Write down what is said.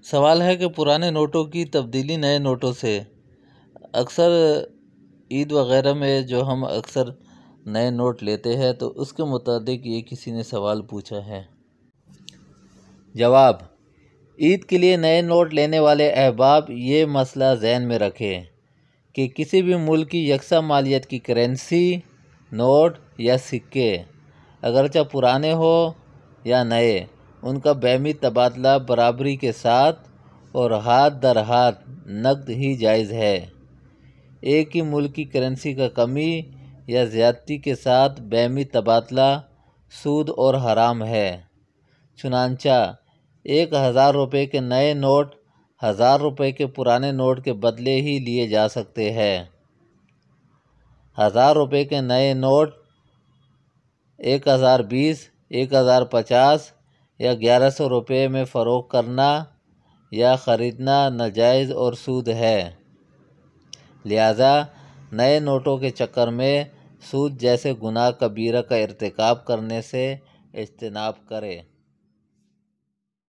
سوال ہے کہ پرانے نوٹوں کی تبدیلی نئے نوٹوں سے۔ اکثر عید وغیرہ میں جو ہم اکثر نئے نوٹ لیتے ہیں تو اس کے متعلق یہ کسی نے سوال پوچھا ہے۔ جواب: عید کے لیے نئے نوٹ لینے والے احباب یہ مسئلہ ذہن میں رکھیں کہ کسی بھی ملک کی یکساں مالیت کی کرنسی، نوٹ یا سکے، اگرچہ پرانے ہو یا نئے، ان کا باہمی تبادلہ برابری کے ساتھ اور ہاتھ در ہاتھ نقد ہی جائز ہے۔ ایک ہی ملک کی کرنسی کا کمی یا زیادتی کے ساتھ باہمی تبادلہ سود اور حرام ہے۔ چنانچہ 1000 روپے کے نئے نوٹ 1000 روپے کے پرانے نوٹ کے بدلے ہی لیے جا سکتے ہیں۔ 1000 روپے کے نئے نوٹ 1020، 1050 یا 1100 روپے میں فروخت کرنا یا خریدنا ناجائز اور سود ہے۔ لہٰذا نئے نوٹوں کے چکر میں سود جیسے گناہ کبیرہ کا ارتکاب کرنے سے اجتناب کرے۔